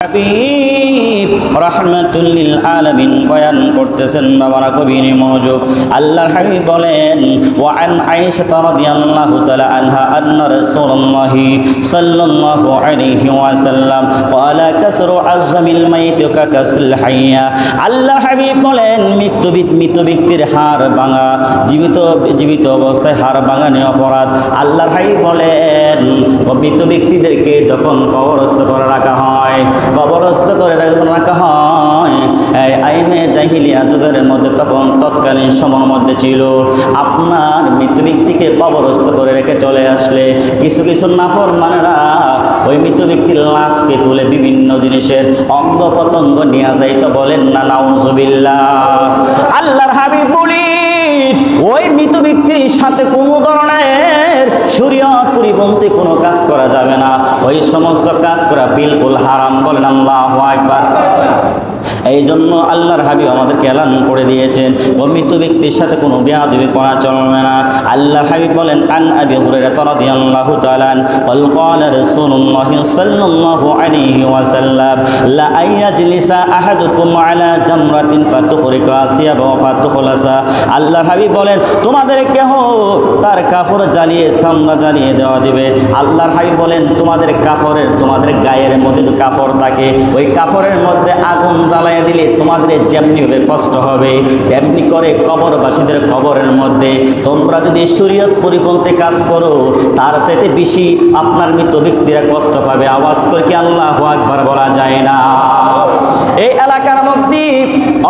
হাবিব রাহমাতুল লিল আলামিন বয়ান করতেছেন। বাবারা কবির মনোযোগ। আল্লাহর হাবিব বলেন, ওয়া আন আয়েশা রাদিয়াল্লাহু তাআলা আনহা আন্না রাসূলুল্লাহ সাল্লাল্লাহু আলাইহি ওয়াসাল্লাম ক্বালা কাসরু আযমিল মাইত কা কাসরিল হাইয়া। আল্লাহর হাবিব বলেন, মৃত ব্যক্তির হাড় ভাঙা জীবিত অবস্থায় হাড় ভাঙানো অপরাধ। আল্লাহর হাবিব বলেন, মৃত ব্যক্তিদেরকে যখন কবরস্থ করে রাখা হয়, কবরস্থ করে রাখা হয়, আইনে জাহিলিয়া যুগের মধ্যে তৎকালীন সময়ের মধ্যে ছিল, আপনার মৃত ব্যক্তিকে কবরস্থ করে রেখে চলে আসলে কিছু নাফরমানেরা ওই মৃত ব্যক্তির লাশকে তুলে বিভিন্ন জিনিসের অঙ্গ প্রত্যঙ্গ নিয়ে যাইতো। বলেন না নাউজুবিল্লাহ। আল্লাহর হাবিব বলি, ওই মৃত ব্যক্তির সাথে কোনো ধরনের শরীয়ত পরিপন্থী কোনো কাজ করা যাবে না। ওই সমস্ত কাজ করা বিলকুল হারাম। বলেন আল্লাহু আকবার। এই জন্য আল্লাহর হাবিব আমাদেরকে এলান করে দিয়েছেন, ও মৃত ব্যক্তির সাথে কোনো বেয়াদবি করা চলবে না। আল্লাহর হাবিব বলেন, আন আবি হুরায়রা রাদিয়াল্লাহু তাআলা ক্বাল ক্বালা রাসূলুল্লাহ সাল্লাল্লাহু আলাইহি ওয়াসাল্লাম লা আয়াজলিসা আহাদুকুম আলা জামরাতিন ফাতুখরিকা আসিয়াবা ওয়া ফাতুখলাসা। আল্লাহর হাবিব বলেন, তোমাদের কেহ তার কাফর জ্বালিয়ে চামড়া জ্বালিয়ে দেওয়া দিবে। আল্লাহর হাবিব বলেন, তোমাদের গায়ের মধ্যে তো কাফর থাকে, ওই কাফরের মধ্যে আগুন জ্বালায় দিলে তোমাদের যেমনিভাবে কষ্ট হবে, তেমনি করে কবরবাসীদের কবরের মধ্যে তোমরা যদি শরীয়ত পরিপন্থী কাজ করো, তার চাইতে বেশি আপনার মৃত ব্যক্তিরা কষ্ট পাবে। আওয়াজ করে কি আল্লাহু আকবার বলা যায় না? এই এলাকার মধ্যে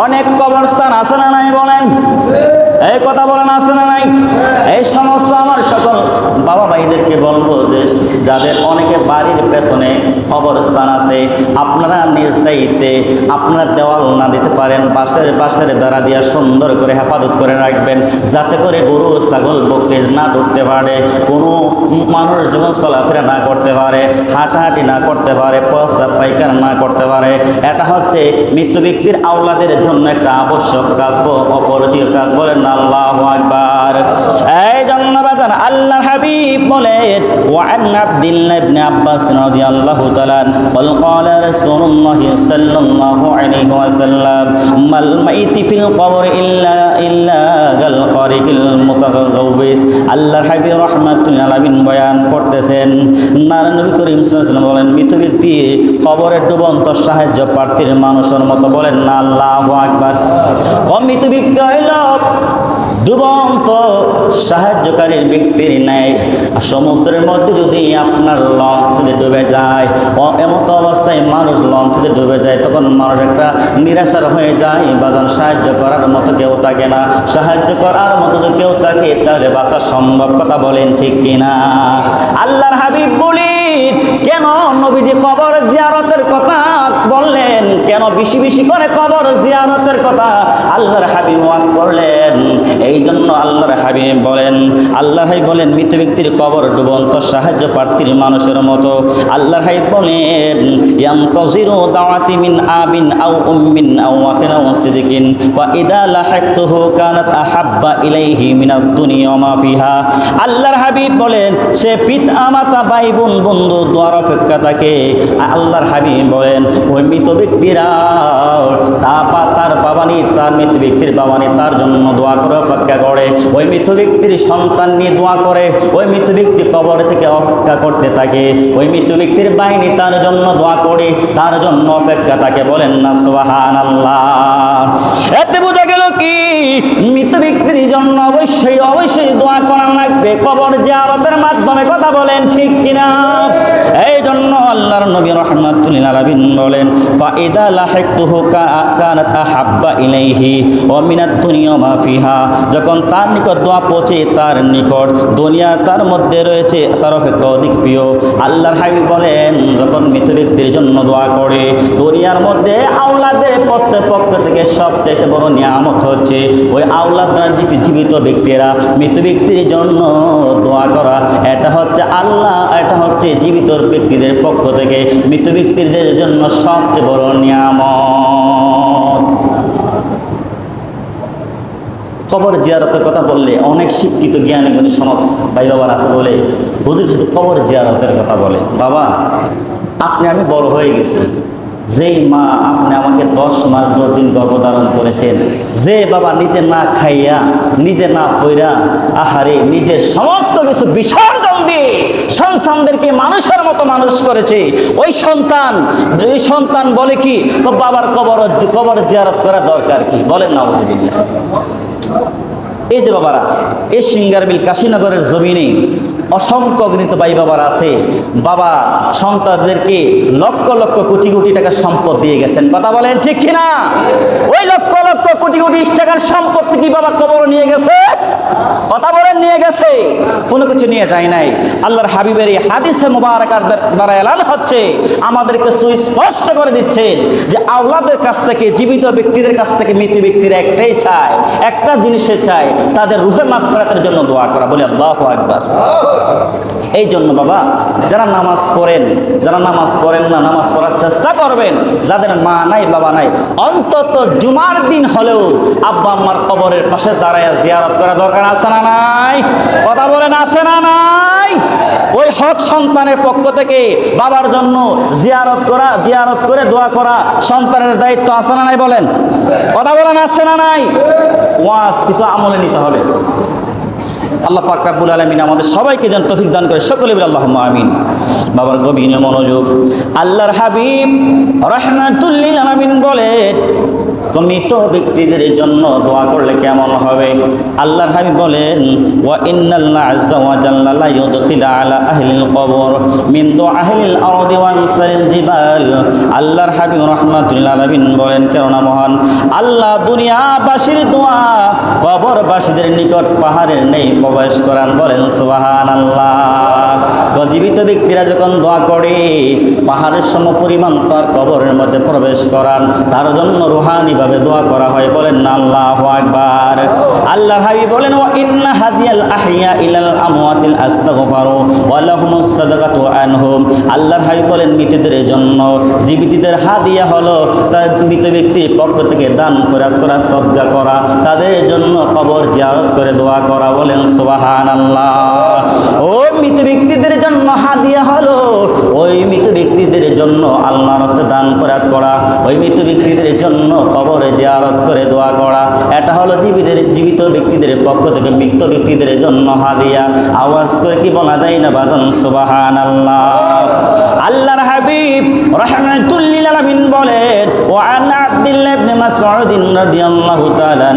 অনেক কবরস্থান আছে না নাই? বলেন, এই কথা বলেন, আছে না নাই? এই সমস্ত আমার সকল বাবা ভাইদেরকে বলবো যে যাদের অনেকে বাড়ির পেছনে কবরস্থান আছে, আপনারা নিজ দায়িত্বে আপনারা দেওয়াল না দিতে পারেন, বাঁশের বেড়া দিয়া সুন্দর করে হেফাজত করে রাখবেন, যাতে করে গরু ছাগল বকরি না ঢুকতে পারে, কোনো মানুষ যখন চলাফেরা না করতে পারে, হাঁটাহাঁটি না করতে পারে, প্রস্রাব পায়খানা না করতে পারে। এটা হচ্ছে মৃত্যু ব্যক্তির আওলাদের জন্য একটা আবশ্যক কাজ, অপরিচিত কাজ। বলেন আল্লাহু আকবার। এই জন্য বাজান আল্লাহর হাবিব বলেন, ওয়া আন আব্দুল্লাহ ইবনে আব্বাস রাদিয়াল্লাহু তাআলা ক্বাল ক্বালা রাসূলুল্লাহ সাল্লাল্লাহু আলাইহি ওয়াসাল্লাম মাল মাইতি ফিল কবর ইল্লা গাল খারিকিল মুতাগাউবিস। আল্লাহর হাবিব রাহমাতুল লিল আলামিন বয়ান করতেছেন, নবী করিম সাল্লাল্লাহু আলাইহি ওয়াসাল্লাম বলেন, মৃত ব্যক্তি কবরে ডুবন্ত সাহায্য প্রার্থীর মানুষের মতো। বলেন না আল্লাহু আকবার। মৃত ব্যক্তি হইল ডুবন্ত সাহায্যকারীর ব্যক্তির ন্যায়। সমুদ্রের মধ্যে যদি আপনার লঞ্চ যদি ডুবে যায়, এমতো অবস্থায় মানুষ লঞ্চে ডুবে যায়, তখন মানুষ একটা নিরাশার হয়ে যায়। বাজান সাহায্য করার মতো কেউ থাকে না। সাহায্য করার মতো যদি কেউ থাকে, তাহলে বাঁচা সম্ভব। কথা বলেন ঠিক কিনা? আল্লাহর হাবিব বলি, কেন নবীজি কবর জিয়ারতের কথা বললেন? কেন বেশি করে কবর জিয়ারতের কথা আল্লাহর হাবিব ওয়াজ করলেন? এই জন্য আল্লাহর হাবিব বলেন, মৃত ব্যক্তির কবর ডুবন্ত সাহায্য প্রার্থীর মানুষের মতো। আল্লাহর হাবিব বলেন, ইয়ানতাজিরু দাওয়াতি মিন আবিন আও উম্মিন আও আখিন আও সিদিকিন ওয়া ইদা লাহাকতুহু কানাত আহাব্বা ইলাইহি মিনাদ দুনিয়া ওয়া মা ফিহা। আল্লাহর হাবিব বলেন, সে পিতা মাতা ভাই বোন বন্ধু দোয়ার অপেক্ষা থাকে। আল্লাহর হাবিব বলেন, ওই মৃত ব্যক্তিরা তার মৃত ব্যক্তির বাবানি তার জন্য দোয়া করে অপেক্ষা করে, ওই মৃত ব্যক্তির সন্তান নিয়ে দোয়া করে, ওই মৃত ব্যক্তি কবর থেকে অপেক্ষা করতে থাকে, ওই মৃত ব্যক্তির বাহিনী তার জন্য দোয়া করে, তার জন্য অপেক্ষা থাকে। বলেন না সুবহানাল্লাহ। এতে বোঝা গেল কি, মৃত ব্যক্তির জন্য অবশ্যই দোয়া করা লাগবে কবর জিয়ারতের মাধ্যমে। কথা বলেন ঠিক কিনা? এই জন্য আল্লাহর নবী রাহমাতুল লিল আলামিন বলেন, ফাইদা লাহাকতুহু কানাত আহাব্বা ইলাইহি ওয়া মিনাদ দুনিয়া মা ফিহা। যখন তার নিকট দোয়া পৌঁছে, তার নিকট দুনিয়া তার মধ্যে রয়েছে তার অপেক্ষা অধিক প্রিয়। আল্লাহর হাবিব বলেন, যখন মৃত ব্যক্তির জন্য দোয়া করে, দুনিয়ার মধ্যে আওলাদের পক্ষ থেকে সবচাইতে বড় নিয়ামত হচ্ছে ওই আওলাদরা, জীবিত ব্যক্তিরা মৃত ব্যক্তির জন্য দোয়া করা। এটা হচ্ছে জীবিত ব্যক্তিদের পক্ষ থেকে মৃত ব্যক্তিদের জন্য সবচেয়ে বড় নিয়ামত। কবর জিয়ারতের কথা বললে অনেক শিক্ষিত জ্ঞানী গুণী সমাজ ভাই বাবার আছে বলে হুজুর শুধু কবর জিয়ারতের কথা বলে। বাবা, আপনি আমি বড় হয়ে গেছি, যেই মা আপনি আমাকে 10 মাস 10 দিন গর্ভধারণ করেছেন, যে বাবা নিজে না খাইয়া নিজে না পইরা আহারে নিজের সমস্ত কিছু বিসর্জন দিয়ে সন্তানদেরকে মানুষের মতো মানুষ করেছে, ওই সন্তান যে সন্তান বলে কি বাবার কবর জিয়ারত করা দরকার কি? বলেন নাউজুবিল্লাহ। এই যে বাবারা, এই সিঙ্গারবিল কাশীনগরের জমিনে অসংখ্য গণিত ভাই বাবার আছে, বাবা সন্তানদেরকে লক্ষ লক্ষ কোটি কোটি টাকার সম্পদ দিয়ে গেছেন। কথা বলেন ঠিক কিনা? ওই লক্ষ লক্ষ কোটি কোটি টাকার সম্পত্তি কি বাবা কবর নিয়ে গেছে? কথা বলেন নিয়ে গেছে? কোনো কিছু নিয়ে যায় নাই। আল্লাহর হাবিবের এই হাদিসে মুবারাকার দ্বারা এলান হচ্ছে, আমাদেরকে সুস্পষ্ট করে দিচ্ছেন যে আওলাদের কাছ থেকে, জীবিত ব্যক্তিদের কাছ থেকে মৃত ব্যক্তিরা একটাই চায়, একটা জিনিসে চায়, তাদের রুহের মাগফিরাতের জন্য দোয়া করা। বলি আল্লাহু আকবার। এই জন্য বাবা, যারা নামাজ পড়েন, যারা নামাজ পড়েন না, নামাজ পড়ার চেষ্টা করবেন। যাদের মা নাই বাবা নাই, অন্তত জুমার দিন হলেও আব্বা আম্মার কবরের পাশে দাঁড়ায় জিয়ারত করা দরকার আছে না নাই? কথা বলেন আছে না নাই? ওই হক সন্তানের পক্ষ থেকে বাবার জন্য জিয়ারত করে দোয়া করা সন্তানের দায়িত্ব আছে না নাই? বলেন, কথা বলেন আছে না নাই? ওয়াজ কিছু আমলে নিতে হবে। আল্লাহ পাক রব্বুল আলামিন আমাদের সবাইকে যেন তৌফিক দান করে, সকলে বলে আল্লাহুম্মা আমিন। বাবার গভীর মনোযোগ। আল্লাহর হাবিব রাহমাতুল লিল আলামিন বলেন, মৃত ব্যক্তিদের জন্য দোয়া করলে কেমন হবে? আল্লাহর হাবিব বলেন, ওয়া ইন্নাল্লাহ আযজা ওয়া জাল্লা লা ইউদখিলু আলা আহলিল কবর মিন দুআহিল আরদি ওয়া ইনসারিল জিবাল। আল্লাহর হাবিব রাহমাতুল লিল আলামিন বলেন, কেননা মহান আল্লাহ দুনিয়াবাসীর দোয়া কবরবাসীদের নিকট পাহাড়ের নেই প্রবেশ করান। বলেন সুবহানাল্লাহ। জীবিত ব্যক্তিরা যখন দোয়া করে পাহাড়ের সমপরিমাণ তার কবরের মধ্যে প্রবেশ করান, তার জন্য রুহানি ভাবে দোয়া করা হয়। বলেন না আল্লাহু আকবার। আল্লাহর হাবিব বলেন, ওয়া ইন্না হাদিয়াল আহইয়া ইলাল আমওয়াতিল আস্তাগফারু ওয়া লাহুমুস সাদাকাতু আনহুম। আল্লাহর হাবিব বলেন, মৃতদের জন্য জীবিতদের হাদিয়া হলো তার মৃত ব্যক্তির পক্ষ থেকে দান খয়রাত করা, সদকা করা, তাদের জন্য কবর জিয়ারত করে দোয়া করা। বলেন সুবহানাল্লাহ। ওই মৃত ব্যক্তিদের জন্য হাদিয়া হলো ওই মৃত ব্যক্তিদের জন্য আল্লাহর রাস্তায় দান খয়রাত করা, ওই মৃত ব্যক্তিদের জন্য কবরে জিয়ারত করে দোয়া করা। এটা হলো জীবিত ব্যক্তিদের পক্ষ থেকে মৃত ব্যক্তিদের জন্য হাদিয়া। আওয়াজ করে কি বলা যায় না বাজান? সুবহানাল্লাহ। আল্লাহর হাবিব রাহমাতুল লিল আলামিন বলেন, ওয়া আন আব্দুল্লাহ ইবনে মাসউদ রাদিয়াল্লাহু তাআলা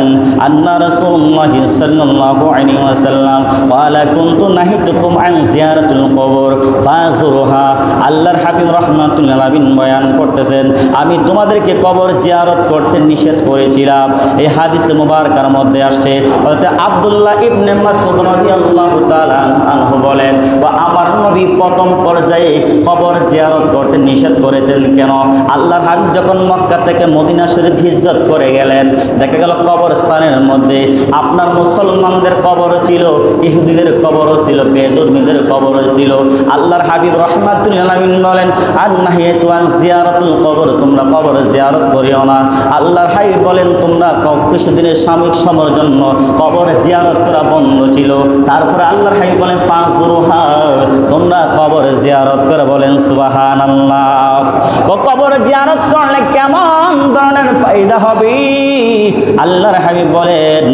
আন্না রাসূলুল্লাহ সাল্লাল্লাহু আলাইহি ওয়াসাল্লাম ক্বালা কুনতু নাহিতুকুম আন জিয়ারাতুল কবর ফাযুরুহা। আল্লাহর হাবিব রাহমাতুল লিল আলামিন বয়ান করতেছেন, আমি তোমাদেরকে কবর জিয়ারত করতে নিষেধ করেছিলাম। এই হাদিসে মুবারকার মধ্যে আসছে, হযরত আব্দুল্লাহ ইবনে মাসউদ রাদিয়াল্লাহু তাআলা আনহু বলেন, আমার নবী প্রথম পর্যায়ে কবর জিয়ারত করতে নিষেধ করেছেন। কেন? আল্লাহর হাবিব যখন মক্কা থেকে মদিনা শরীফ হিজরত করে গেলেন, দেখা গেল কবরস্থানের মধ্যে আপনার মুসলমানদের কবর ছিল, ইহুদিদের কবরও ছিল, বেদুর্মীদের কবরও ছিল। আল্লাহর হাবিব রাহমাতুল লিল আলামিন বলেন, আন-নাহিয়াতু আন জিয়ারাতুল কবর, তোমরা কবর জিয়ারত করিও না। আল্লাহর হাবিব বলেন, তোমরা কিছুদিনের সাময়িক সময়ের জন্য কবর জিয়ারত করা বন্ধ ছিল। তারপরে আল্লাহর হাবিব বলেন, ফাযুরুহা, তোমরা কবর জিয়ারত করে। বলেন সুবহানাল্লাহ। কবর জিয়ারত করলে কেমন ধরনের ফায়দা হবে? আল্লাহর হাবিব বলেন,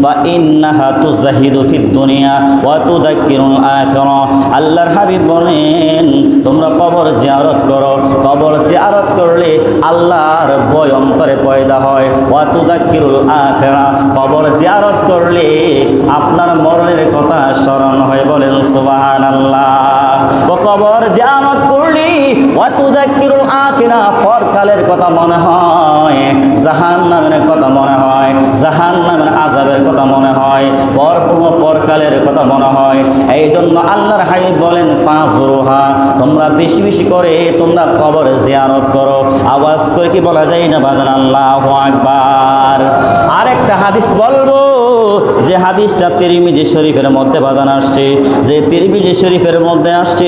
ফা ইন্নাহা তুজাহিদু ফিদ দুনিয়া ওয়া তুযাক্কিরুল আখিরাহ। আল্লাহর হাবিব বলেন, তোমরা কবর জিয়ারত করো। কবর জিয়ারত করলে আল্লাহর ভয় অন্তরে পয়দা হয়। ওয়া তুযাক্কিরুল আখিরাহ, কবর জিয়ারত করলে আপনার মরণের কথা স্মরণ হয়। বলেন সুবহানাল্লাহ। কবর জিয়ারত করলে ওয়া তুযাক্কিরুল আখিরাহ, পরকালের কথা মনে হয়, জাহান্নামের কথা মনে হয়, জাহান্নামের আযাবের কথা মনে হয়, পরকালের কথা মনে হয়। এই জন্য আল্লাহর হাবিব বলেন, ফাযুরুহা, তোমরা বেশি বেশি করে তোমরা কবর জিয়ারত করো। আওয়াজ করে কি বলা যায় না বাজান? আল্লাহু আকবার। আরেকটা হাদিস বলবো, যে হাদিসটা তিরমিজি শরীফের মধ্যে বাজান আসছে, যে তিরমিজি শরীফের মধ্যে আসছে,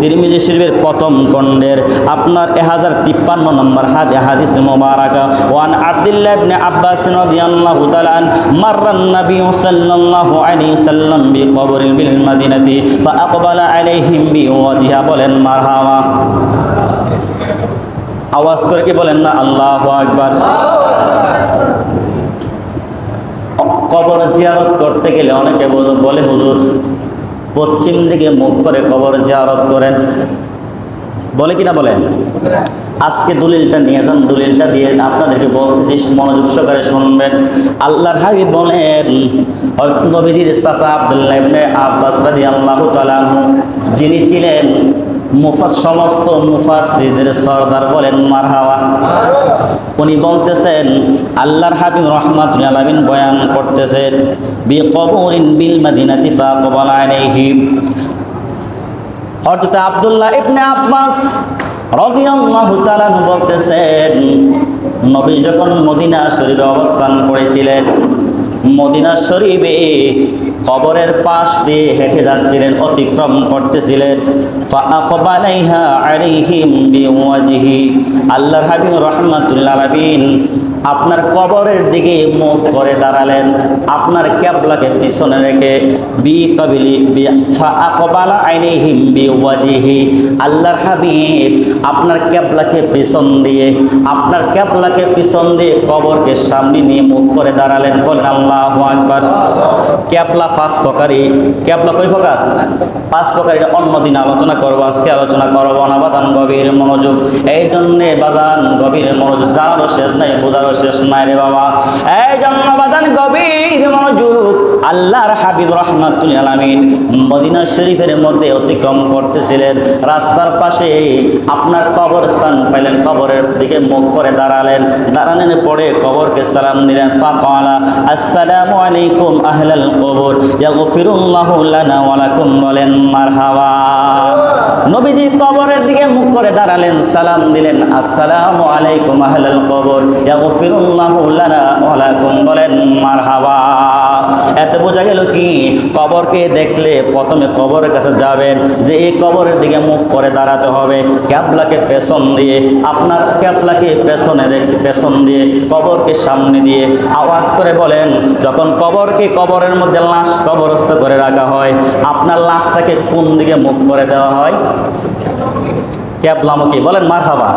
তিরমিজি শরীফের প্রথম খণ্ডের আপনার 1053 নম্বর হাদিস মুবারাকা। ওয়ান আব্দুল্লাহ ইবনে আব্বাস রাদিয়াল্লাহু তাআলা আন মাররান নবী সাল্লাল্লাহু আলাইহি ওয়াসাল্লাম বিকবরিল বিল মাদিনাতি ফাআকবালা আলাইহিম বিওয়াজিহা। বলেন মারহাবা। আওয়াজ করে কি বলেন না আল্লাহু আকবার? কবর জিয়ারত করতে গেলে অনেকে বলে হুজুর পশ্চিম দিকে মুখ করে কবর জিয়ারত করেন, বলে কিনা বলেন? আজকে দলিলটা নিয়ে যান, দলিলটা দিয়ে আপনাদেরকে বলতেছি, মনোযোগ সহকারে শুনবেন। আল্লাহর হাবিব বলেন, নবীর চাচা আব্দুল্লাহ ইবনে আব্বাস রাদিয়াল্লাহু তাআলা আনহু, যিনি ছিলেন সমস্ত মুফাসসিরদের সরদার, বলেন মারহাবা। উনি বলতেছেন, আল্লাহর হাবিব রাহমাতুল আলামিন বয়ান করতেছেন, বিকবরিন বিল মাদিনাতি ফাকবালা আলাইহি। হযরত আব্দুল্লাহ ইবনে আব্বাস রাদিয়াল্লাহু তাআলা বলতেছেন, নবী যখন মদিনা শরীফে অবস্থান করেছিলেন, মদিনা শরীফে কবরের পাশ দিয়ে হেঁটে যাচ্ছিলেন, অতিক্রম করতেছিলেন। ফাআকবালাইহা আলাইহিম বিওয়াজহি। আল্লাহর হাবিব রাহমাতুল্লাহ আলাইহিন আপনার কবরের দিকে মুখ করে দাঁড়ালেন, আপনার কিবলাকে পিছনে রেখে। ফাআকবালা আলাইহিম বিওয়াজহি। আল্লাহর হাবিব আপনার কিবলাকে পিছন দিয়ে, আপনার কিবলাকে পিছন দিয়ে কবরকে সামনে নিয়ে মুখ করে দাঁড়ালেন। বলেন আল্লাহু আকবার। কিবলা পাঁচ প্রকারই। কিবলা কয় প্রকার? পাঁচ প্রকার। এটা অন্যদিন আলোচনা করবো, আজকে আলোচনা করবো না। বাজান গভীর মনোযোগ, এই জন্যে বাজান গভীর মনোযোগ, জানারও শেষ নাই, বোঝারও শেষ নাই রে বাবা। এই জন্য বাজান গভীর মনোযোগ। আল্লাহর হাবিব রাহমাতুল আলামিন মদিনা শরীফের মধ্যে অতিক্রম করতেছিলেন, রাস্তার পাশে আপনার কবরস্থান পাইলেন, কবরের দিকে মুখ করে দাঁড়ালেন, দাঁড়ানোর পরে কবরকে সালাম দিলেন। ফাকালা আসসালামু আলাইকুম আহলাল কবর ইয়াগফিরুল্লাহু লানা ওয়া লাকুম। বলেন মারহাবা। নবীজি কবরের দিকে মুখ করে দাঁড়ালেন, সালাম দিলেন, আসসালামু আলাইকুম আহলাল কবর ইয়াগফিরুল্লাহু লানা ওয়া লাকুম। বলেন মারহাবা। এত বোঝা গেল কি, কবরকে দেখলে প্রথমে কবরের কাছে যাবেন, যে এই কবরের দিকে মুখ করে দাঁড়াতে হবে, কিবলাকে পেছন দিয়ে, আপনার কিবলাকে পেছনে রেখে, পেছন দিয়ে কবরকে সামনে দিয়ে। আওয়াজ করে বলেন, যখন কবরের মধ্যে লাশ কবরস্থ করে রাখা হয়, আপনার লাশটাকে কোন দিকে মুখ করে দেওয়া হয়? কিবলামুখী। বলেন মারহাবা।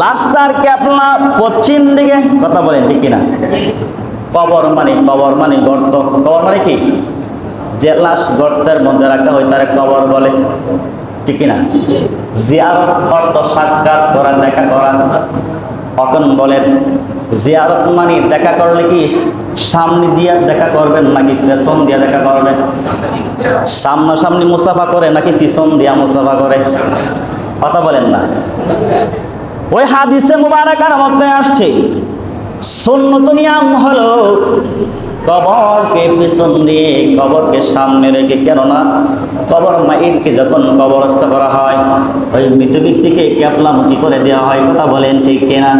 লাশটার কিবলা পশ্চিম দিকে। কথা বলেন ঠিক কিনা? কবর মানে গর্ত। কবর মানে কি? যে লাশ গর্তের মধ্যে রাখা হয় তারে কবর বলে, ঠিক কিনা? জিয়ারত অর্থ সাক্ষাৎ করা, দেখা করা। এখন বলেন, জিয়ারত মানে দেখা করলে কি সামনে দিয়ে দেখা করবেন নাকি পেছন দিয়ে দেখা করবেন? সামনাসামনি মুসাফা করে নাকি পিছন দিয়া মুসাফা করে? কথা বলেন না। ওই হাদিসে মুবারাকার মধ্যে আসছে, সুন্নত নিয়ম হলো কবরকে পিছন দিয়ে, কবরকে সামনে রেখে। কেননা কবর মাইতকে যখন কবরস্থ করা হয়, ওই মৃত ব্যক্তিকে কিবলামুখী করে দেওয়া হয়। কথা বলেন ঠিক কিনা?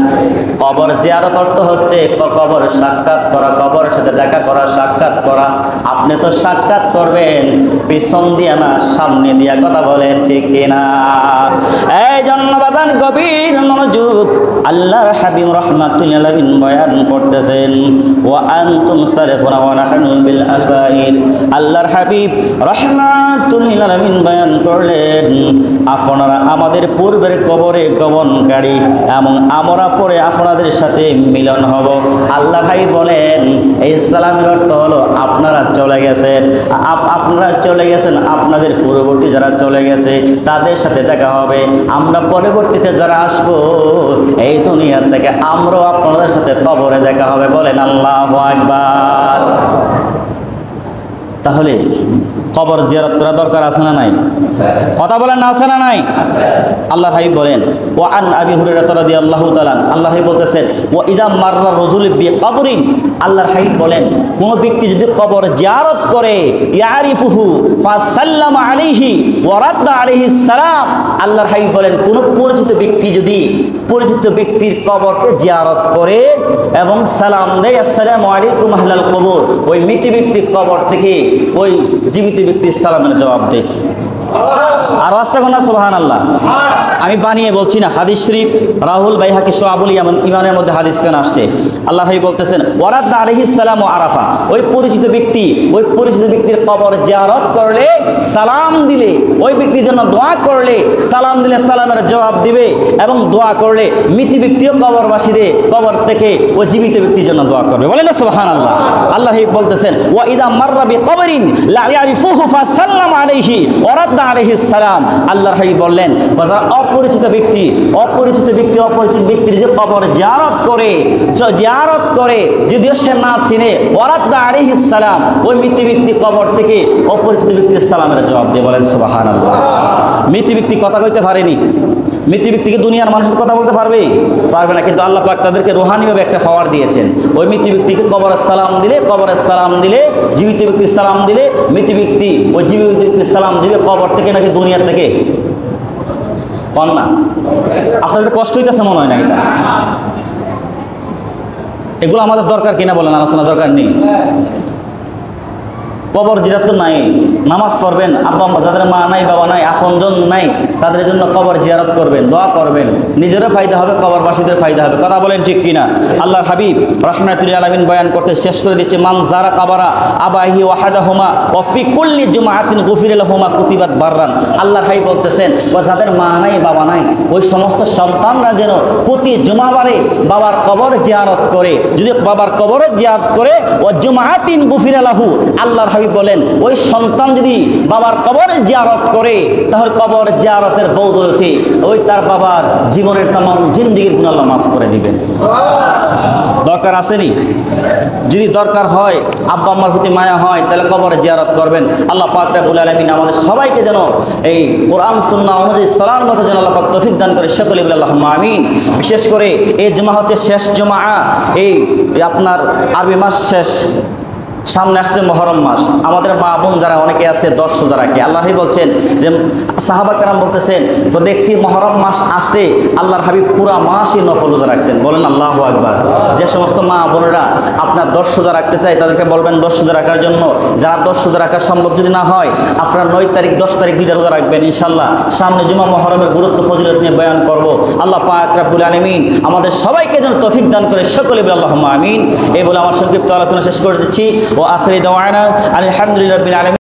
কবর জিয়ারত অর্থ হচ্ছে কবর সাক্ষাৎ করা, কবরের সাথে দেখা করা, সাক্ষাৎ করা। আপনি তো সাক্ষাৎ করবেন পিছন দিয়া না সামনে দিয়া। কথা বলেন ঠিক কিনা? এই জন্য বাদান গভীর মনোযোগ। আল্লাহর হাবিব রাহমাতুল আলামিন বয়ান করতেছেন, ওয়া আনতুম সালাফুনা ওয়া নাহনু বিল আসাইর। আল্লাহর হাবিব রাহমাতুল আলামিন বয়ান করলেন, আপনারা আমাদের পূর্বের কবরে গমনকারী এবং আমরা পরে আপনাদের সাথে মিলন হব। আল্লাহর হাবিব বলেন, এই সালামের অর্থ হলো আপনারা চলে গেছেন, আপনাদের পূর্ববর্তী যারা চলে গেছে তাদের সাথে দেখা হবে। আমরা পরবর্তীতে যারা আসবো এই দুনিয়া থেকে, আমরাও আপনাদের সাথে কবরে দেখা হবে। বলেন আল্লাহু আকবার। তাহলে কবর জিয়ারত করা দরকার আছে না নাই? কথা বলেন না, আছে না নাই? আল্লাহর হাবিব বলেন, ওয়া আন আবি হুরায়রা রাদিয়াল্লাহু তাআলা, আল্লাহর হাবিব বলতেছেন, ওয়া ইযা মাররা রাজুলু বিকবরিন। আল্লাহর হাবিব বলেন, কোন ব্যক্তি যদি কবর জিয়ারত করে, ইয়ারিফুহু ফাসাল্লামা আলাইহি ওয়া রাদ্দা আলাইহিস সালাম। আল্লাহর হাবিব বলেন, কোন পরিচিত ব্যক্তি যদি পরিচিত ব্যক্তির কবরকে জিয়ারত করে এবং সালাম দেয়, আসসালামু আলাইকুম আহলাল কবর, ওই মৃত ব্যক্তির কবর থেকে ওই জীবিত ব্যক্তির সালামের জবাব দেয়। আর আস্তে কোন সুবহানাল্লাহ। আমি বানিয়ে বলছি না, হাদিস শরীফ রাহুল বাইহাকি শুআবুল ঈমানের মধ্যে হাদিস কেন আসছে। আল্লাহ হাবিব বলতেছেন ওয়ারাদ আলাইহিস সালাম ও আরাফা, ওই পরিচিত ব্যক্তির কবর জিয়ারত করলে, সালাম দিলে, ওই ব্যক্তির জন্য দোয়া করলে, সালাম দিলে সালামের জবাব দিবে, এবং দোয়া করলে মৃত ব্যক্তিও কবরবাসীদের কবর থেকে ওই জীবিত ব্যক্তির জন্য দোয়া করবে। বলেন না সুবহানাল্লাহ। আল্লাহ হাবিব বলতেছেন ওয়া ইদা মাররা বিকবরিন লা ইয়ারিফুহু ফাসাল্লামা আলাইহি ওয়া রাদ্দা আলাইহিস সালাম। আল্লাহ হাবিব বললেন যারা অপরিচিত ব্যক্তির যে কবর জিয়ারত করে যদিও সে না চিনে, ওয়া রাদ্দা আলাইহিস সালাম, ওই মৃত ব্যক্তি কবর থেকে অপরিচিত ব্যক্তির সালামের জবাব দিয়ে। বলেন সুবহানাল্লাহ। মৃত ব্যক্তি কথা কইতে পারেনি, মৃত ব্যক্তিকে দুনিয়ার মানুষের কথা বলতে পারবে না, কিন্তু আল্লাহ পাক তাদেরকে রুহানিভাবে একটা পাওয়ার দিয়েছেন। ওই মৃত ব্যক্তিকে কবরের সালাম দিলে জীবিত ব্যক্তির সালাম দিলে মৃত ব্যক্তি ওই জীবিত ব্যক্তির সালাম দিবে কবর থেকে নাকি দুনিয়ার থেকে। কন না আপনাদের কষ্ট হইতেছে মনে হয় না? এগুলো আমাদের দরকার কিনা বলেন? আলোচনা দরকার নেই। কবর জিয়ারত তো নাই, নামাজ পড়বেন, আব্বা যাদের মা নাই, বাবা নাই, আপনজন নাই, তাদের জন্য কবর জিয়ারত করবেন, দোয়া করবেন, নিজেরও ফায়দা হবে, কবরবাসীদের ফায়দা হবে। কথা বলেন ঠিক কিনা? আল্লাহর হাবিব রাহমাতুল আলামিন বয়ান করতে শেষ করে দিচ্ছে মান যারা কাবারা আবাহি ওয়াহাদাহুমা ওয়া ফি কুল্লি জুমআতিন গুফিরা লাহুমা কুতিবাত বাররান। আল্লাহর হাবিব বলতেছেন যাদের মা নাই, বাবা নাই, ওই সমস্ত সন্তানরা যেন প্রতি জুমাবারে বাবার কবর জিয়ারত করে। যদি বাবার কবর জিয়ারত করে ওয়া জুমআতিন গুফিরা লাহু, আল্লাহর বলেন ওই সন্তান যদি বাবার কবর জিয়ারত করে, তাহলে কবর জিয়ারতের বদৌলতে ওই তার বাবার জীবনের तमाम জিন্দেগীর গুনাহ আল্লাহ মাফ করে দিবেন। দরকার আসেনি? যদি দরকার হয়, আব্বা আম্মার প্রতি মায়া হয়, তাহলে কবর জিয়ারত করবেন। আল্লাহ পাক রব্বুল আলামিন আমাদের সবাইকে যেন এই কোরআন সুন্নাহ অনুযায়ী সালাম মতো যেন আল্লাহ পাক তৌফিক দান করে, সকলে বলে আল্লাহুম্মা আমিন। বিশেষ করে এই জুমা হচ্ছে শেষ জুমা, এই আপনার আরবি মাস শেষ, সামনে আসছে মুহররম মাস। আমাদের মা বোন যারা অনেকে আছে 10 রোজা রাখে। আল্লাহ বলছেন যে সাহাবা কেরাম বলতেছেন তো দেখছি মুহররম মাস আসতে আল্লাহর হাবিব পুরা মাসই নফল রোজা রাখতেন। বলেন আল্লাহু আকবার। যে সমস্ত মা বোনেরা আপনার 10 রোজা রাখতে চায় তাদেরকে বলবেন 10 রোজা রাখার জন্য। যারা 10 রোজা রাখা সম্ভব যদি না হয়, আপনার 9 তারিখ 10 তারিখ 2টা রোজা রাখবেন ইনশাআল্লাহ। সামনে জুমা মুহররমের গুরুত্ব ফজিলত নিয়ে বয়ান করব। আল্লাহ পাক রব্বুল আলামিন আমাদের সবাইকে যেন তৌফিক দান করে, সকলে বলে আল্লাহুম্মা আমিন। এই বলে আমার সংক্ষিপ্ত আলোচনা শেষ করে দিচ্ছি। ও আখিরি দাওয়ানা আলহামদুলিল্লাহি রাব্বিল আলামিন।